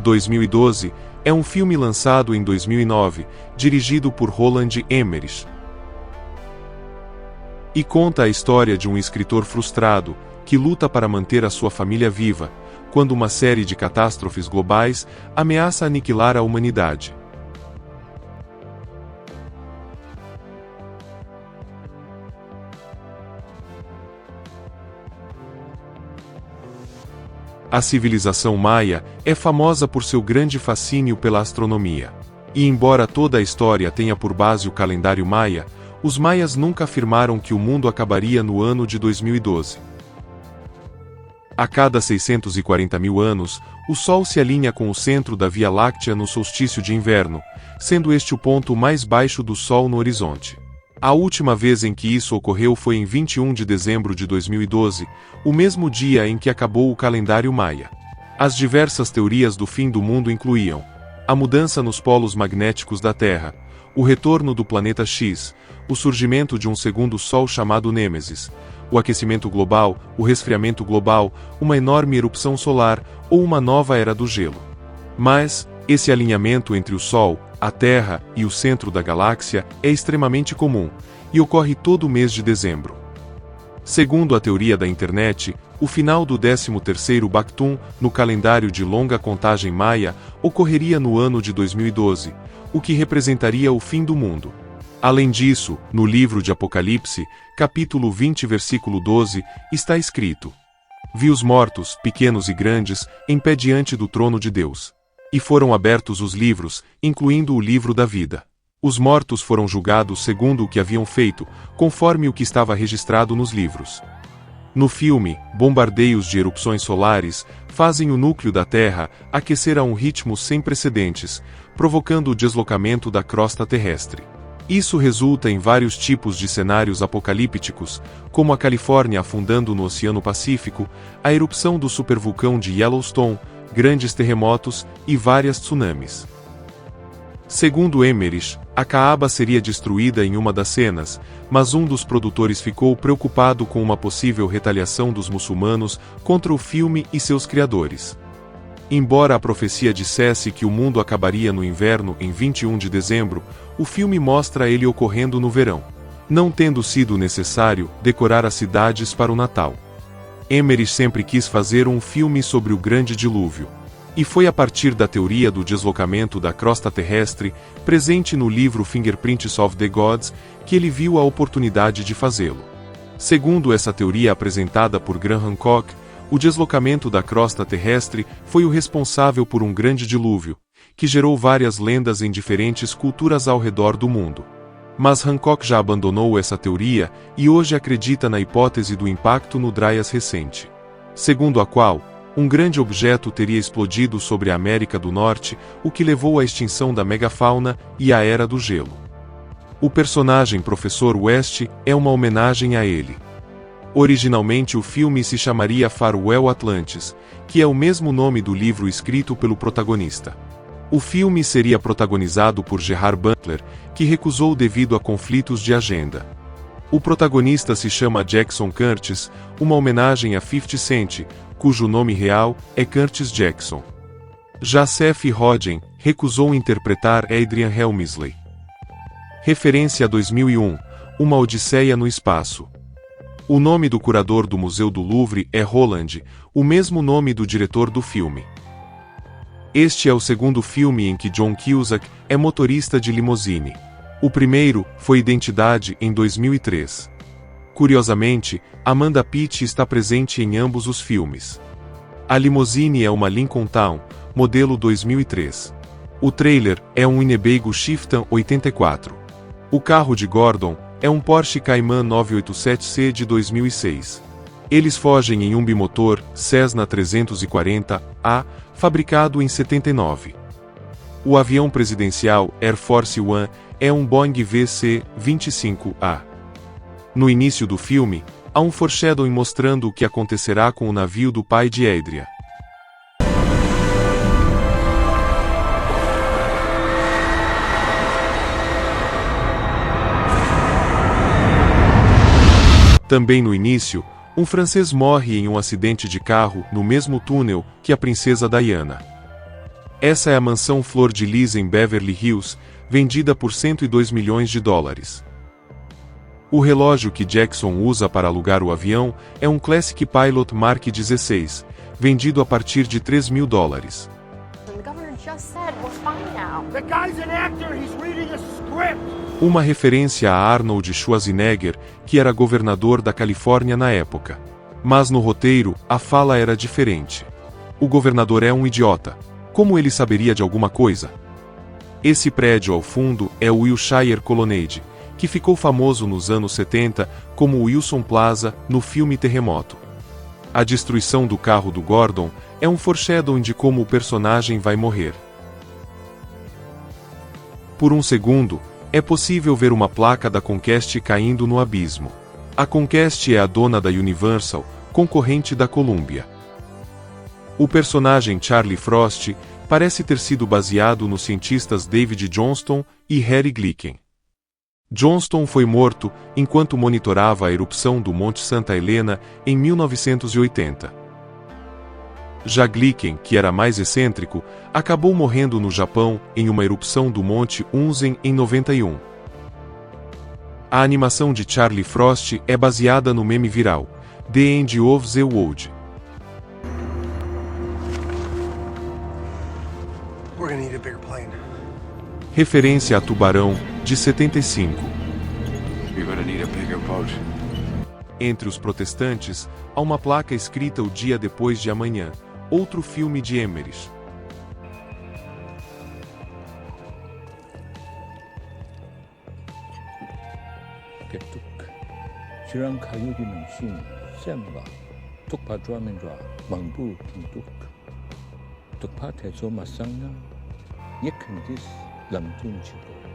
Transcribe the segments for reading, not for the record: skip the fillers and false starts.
2012, é um filme lançado em 2009, dirigido por Roland Emmerich. E conta a história de um escritor frustrado, que luta para manter a sua família viva, quando uma série de catástrofes globais ameaça aniquilar a humanidade. A civilização maia é famosa por seu grande fascínio pela astronomia. E embora toda a história tenha por base o calendário maia, os maias nunca afirmaram que o mundo acabaria no ano de 2012. A cada 640 mil anos, o Sol se alinha com o centro da Via Láctea no solstício de inverno, sendo este o ponto mais baixo do Sol no horizonte. A última vez em que isso ocorreu foi em 21 de dezembro de 2012, o mesmo dia em que acabou o calendário maia. As diversas teorias do fim do mundo incluíam a mudança nos polos magnéticos da Terra, o retorno do planeta X, o surgimento de um segundo Sol chamado Nêmesis, o aquecimento global, o resfriamento global, uma enorme erupção solar ou uma nova era do gelo. Mas, esse alinhamento entre o Sol, a Terra e o centro da galáxia é extremamente comum, e ocorre todo mês de dezembro. Segundo a teoria da internet, o final do 13º Bactum, no calendário de longa contagem maia, ocorreria no ano de 2012, o que representaria o fim do mundo. Além disso, no livro de Apocalipse, capítulo 20, versículo 12, está escrito: Vi os mortos, pequenos e grandes, em pé diante do trono de Deus. E foram abertos os livros, incluindo o livro da vida. Os mortos foram julgados segundo o que haviam feito, conforme o que estava registrado nos livros. No filme, bombardeios de erupções solares fazem o núcleo da Terra aquecer a um ritmo sem precedentes, provocando o deslocamento da crosta terrestre. Isso resulta em vários tipos de cenários apocalípticos, como a Califórnia afundando no Oceano Pacífico, a erupção do supervulcão de Yellowstone, grandes terremotos e várias tsunamis. Segundo Emmerich, a Caaba seria destruída em uma das cenas, mas um dos produtores ficou preocupado com uma possível retaliação dos muçulmanos contra o filme e seus criadores. Embora a profecia dissesse que o mundo acabaria no inverno em 21 de dezembro, o filme mostra ele ocorrendo no verão, não tendo sido necessário decorar as cidades para o Natal. Emmerich sempre quis fazer um filme sobre o Grande Dilúvio. E foi a partir da teoria do deslocamento da crosta terrestre, presente no livro Fingerprints of the Gods, que ele viu a oportunidade de fazê-lo. Segundo essa teoria apresentada por Graham Hancock, o deslocamento da crosta terrestre foi o responsável por um grande dilúvio, que gerou várias lendas em diferentes culturas ao redor do mundo. Mas Hancock já abandonou essa teoria e hoje acredita na hipótese do impacto no Dryas recente, segundo a qual um grande objeto teria explodido sobre a América do Norte, o que levou à extinção da megafauna e à Era do Gelo. O personagem Professor West é uma homenagem a ele. Originalmente o filme se chamaria Farewell Atlantis, que é o mesmo nome do livro escrito pelo protagonista. O filme seria protagonizado por Gerard Butler, que recusou devido a conflitos de agenda. O protagonista se chama Jackson Curtis, uma homenagem a 50 Cent, cujo nome real é Curtis Jackson. Já Seth Rogen recusou interpretar Adrian Helmsley. Referência a 2001, Uma Odisseia no Espaço. O nome do curador do Museu do Louvre é Roland, o mesmo nome do diretor do filme. Este é o segundo filme em que John Cusack é motorista de limusine. O primeiro foi Identidade, em 2003. Curiosamente, Amanda Pitt está presente em ambos os filmes. A limusine é uma Lincoln Town, modelo 2003. O trailer é um Winnebago Chieftain 84. O carro de Gordon é um Porsche Cayman 987C de 2006. Eles fogem em um bimotor Cessna 340A, fabricado em 79. O avião presidencial Air Force One é um Boeing VC-25A. No início do filme, há um foreshadowing mostrando o que acontecerá com o navio do pai de Adria. Também no início, um francês morre em um acidente de carro no mesmo túnel que a princesa Diana. Essa é a mansão Flor de Lis em Beverly Hills, vendida por 102 milhões de dólares. O relógio que Jackson usa para alugar o avião é um Classic Pilot Mark XVI, vendido a partir de 3 mil dólares. Uma referência a Arnold Schwarzenegger, que era governador da Califórnia na época. Mas no roteiro, a fala era diferente. O governador é um idiota. Como ele saberia de alguma coisa? Esse prédio ao fundo é o Wilshire Colonnade, que ficou famoso nos anos 70 como Wilson Plaza no filme Terremoto. A destruição do carro do Gordon é um foreshadowing de como o personagem vai morrer. Por um segundo, é possível ver uma placa da Comcast caindo no abismo. A Comcast é a dona da Universal, concorrente da Columbia. O personagem Charlie Frost parece ter sido baseado nos cientistas David Johnston e Harry Glicken. Johnston foi morto enquanto monitorava a erupção do Monte Santa Helena em 1980. Já Glicken, que era mais excêntrico, acabou morrendo no Japão em uma erupção do Monte Unzen em 91. A animação de Charlie Frost é baseada no meme viral The End of the World. Referência a Tubarão, de 75. Entre os protestantes, há uma placa escrita O Dia Depois de Amanhã, outro filme de Emmerich.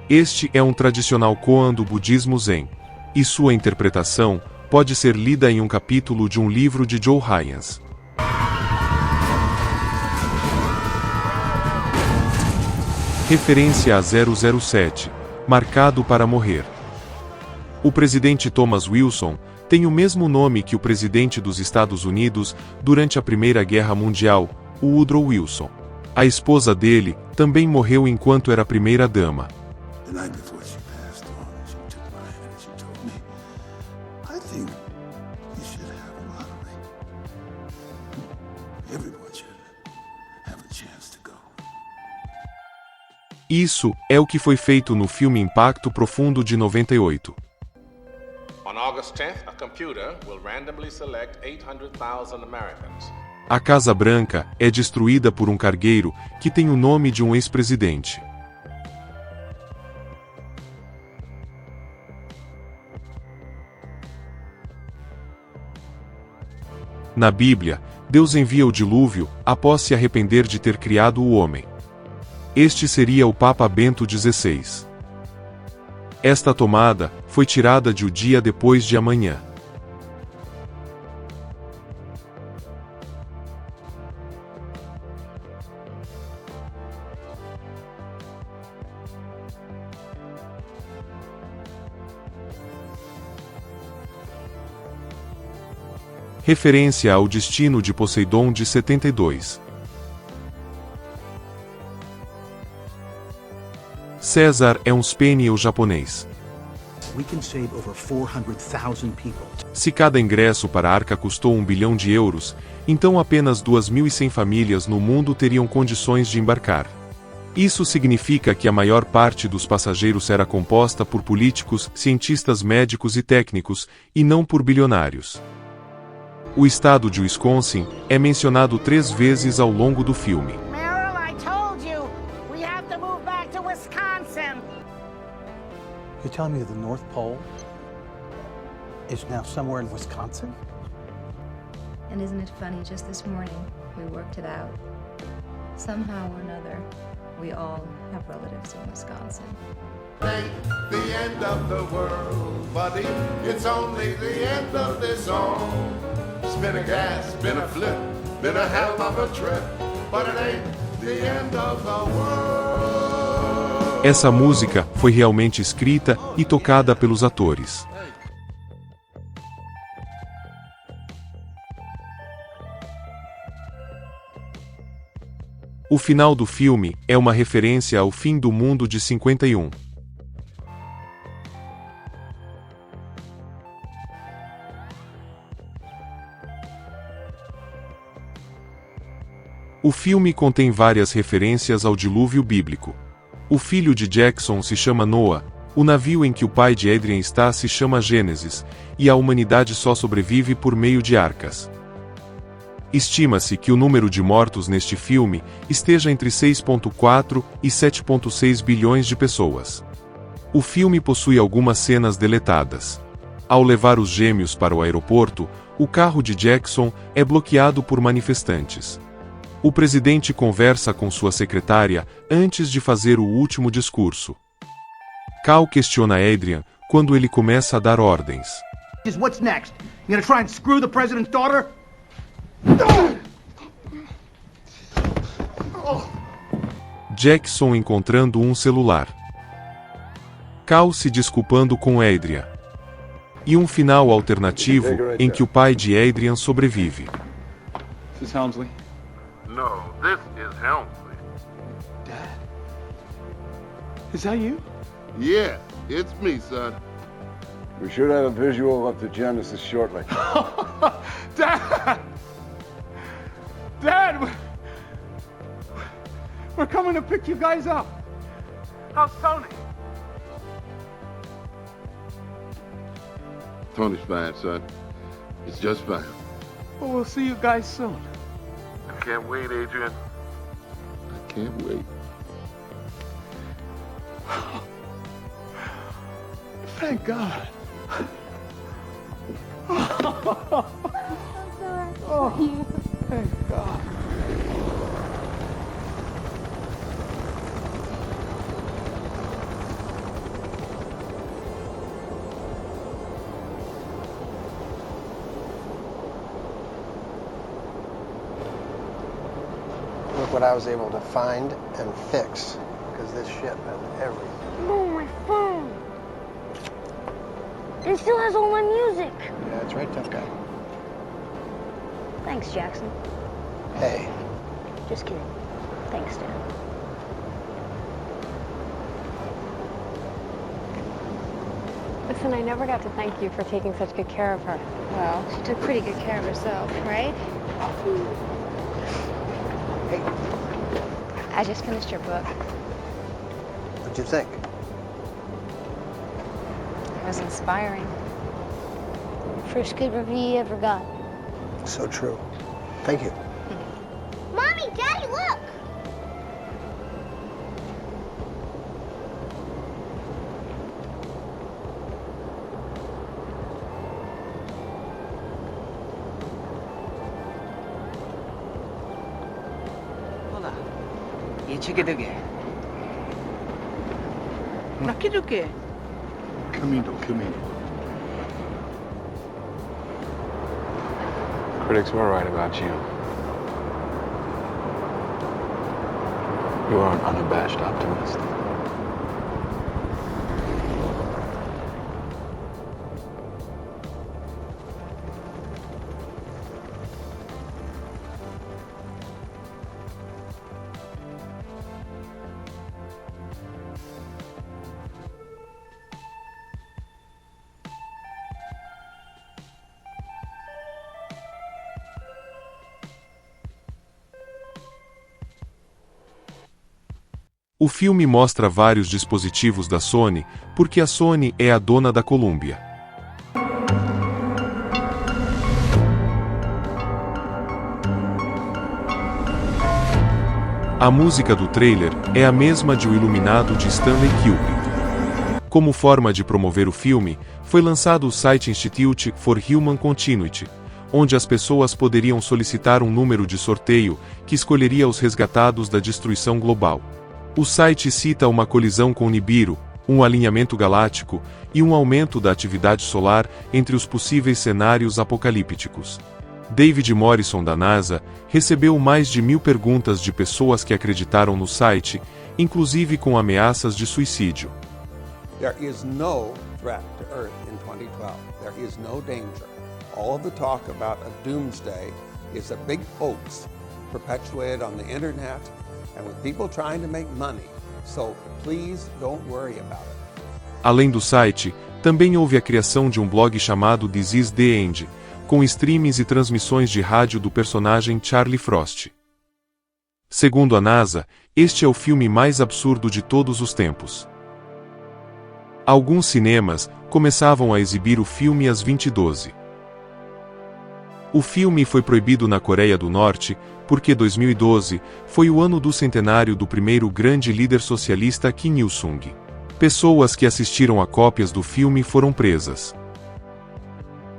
Este é um tradicional koan do budismo Zen, e sua interpretação pode ser lida em um capítulo de um livro de Joe Hyams. Referência a 007, marcado para morrer. O presidente Thomas Wilson tem o mesmo nome que o presidente dos Estados Unidos durante a Primeira Guerra Mundial, o Woodrow Wilson. A esposa dele também morreu enquanto era primeira-dama. Isso é o que foi feito no filme Impacto Profundo de 98. On August 10th, a computer will randomly select 800,000 Americans. A Casa Branca é destruída por um cargueiro que tem o nome de um ex-presidente. Na Bíblia, Deus envia o dilúvio após se arrepender de ter criado o homem. Este seria o Papa Bento XVI. Esta tomada foi tirada de O Dia Depois de Amanhã. Referência ao Destino de Poseidon de 72. César é um spaniel japonês. Se cada ingresso para a Arca custou 1 bilhão de euros, então apenas 2.100 famílias no mundo teriam condições de embarcar. Isso significa que a maior parte dos passageiros era composta por políticos, cientistas médicos e técnicos, e não por bilionários. O estado de Wisconsin é mencionado 3 vezes ao longo do filme. Meryl, I told you, we have to move back to Wisconsin. You're telling me that the North Pole is now somewhere in Wisconsin? And isn't it funny, just this morning, we worked it out. Somehow or another, we all have relatives in Wisconsin. The end of the world, buddy. It's only the end of this song. Spin a gas, spin a flip, been a hell of a trip, but it ain't the end of the world. Essa música foi realmente escrita e tocada pelos atores. O final do filme é uma referência ao fim do mundo de 51. O filme contém várias referências ao dilúvio bíblico. O filho de Jackson se chama Noah, o navio em que o pai de Adrian está se chama Gênesis, e a humanidade só sobrevive por meio de arcas. Estima-se que o número de mortos neste filme esteja entre 6,4 e 7,6 bilhões de pessoas. O filme possui algumas cenas deletadas. Ao levar os gêmeos para o aeroporto, o carro de Jackson é bloqueado por manifestantes. O presidente conversa com sua secretária antes de fazer o último discurso. Cal questiona Adrian quando ele começa a dar ordens. What's next? You gonna try and screw the president's daughter? Jackson encontrando um celular. Cal se desculpando com Adrian. E um final alternativo em que o pai de Adrian sobrevive. This is Helmsley. No, this is Helmsley. Dad? Is that you? Yeah, it's me, son. We should have a visual of the Genesis shortly. Dad! Dad! We're coming to pick you guys up. How's Tony? Tony's fine, son. He's just fine. Well, we'll see you guys soon. I can't wait, Adrian. I can't wait. Thank God. Oh, thank God. Look what I was able to find and fix, because this ship has everything. No, my phone. It still has all my music. Yeah, that's right, tough guy. Thanks, Jackson. Hey. Just kidding. Thanks, Dad. Listen, I never got to thank you for taking such good care of her. Well, she took pretty good care of herself, right? Hey. I just finished your book. What'd you think? It was inspiring. First good review you ever got. So true. Thank you. Mommy, Daddy, look! 예측해두게. 맡겨줄게. Camino. Critics were right about you. You are an unabashed optimist. O filme mostra vários dispositivos da Sony, porque a Sony é a dona da Columbia. A música do trailer é a mesma de O Iluminado de Stanley Kubrick. Como forma de promover o filme, foi lançado o site Institute for Human Continuity, onde as pessoas poderiam solicitar um número de sorteio que escolheria os resgatados da destruição global. O site cita uma colisão com Nibiru, um alinhamento galáctico e um aumento da atividade solar entre os possíveis cenários apocalípticos. David Morrison, da NASA, recebeu mais de 1000 perguntas de pessoas que acreditaram no site, inclusive com ameaças de suicídio. There is no threat to Earth in 2012. There is no danger. All of the talk about a doomsday is a big hoax perpetuated on the internet and with people trying to make money. So please don't worry about it. Além do site, também houve a criação de um blog chamado This is the End, com streamings e transmissões de rádio do personagem Charlie Frost. Segundo a NASA, este é o filme mais absurdo de todos os tempos. Alguns cinemas começavam a exibir o filme às 20h12. O filme foi proibido na Coreia do Norte porque 2012 foi o ano do centenário do primeiro grande líder socialista Kim Il-sung. Pessoas que assistiram a cópias do filme foram presas.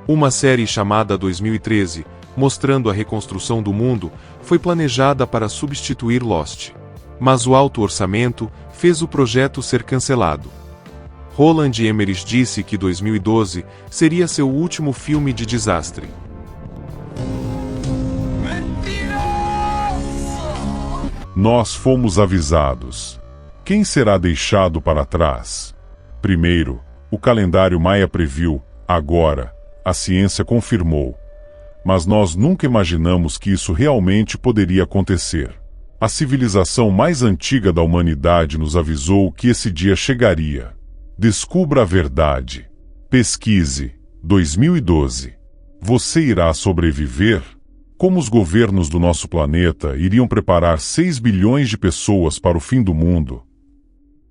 Uma série chamada 2013, mostrando a reconstrução do mundo, foi planejada para substituir Lost. Mas o alto orçamento fez o projeto ser cancelado. Roland Emmerich disse que 2012 seria seu último filme de desastre. Nós fomos avisados. Quem será deixado para trás? Primeiro, o calendário maia previu, agora, a ciência confirmou. Mas nós nunca imaginamos que isso realmente poderia acontecer. A civilização mais antiga da humanidade nos avisou que esse dia chegaria. Descubra a verdade. Pesquise. 2012. Você irá sobreviver? Como os governos do nosso planeta iriam preparar 6 bilhões de pessoas para o fim do mundo?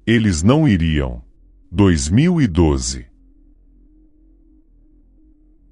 Eles não iriam. 2012.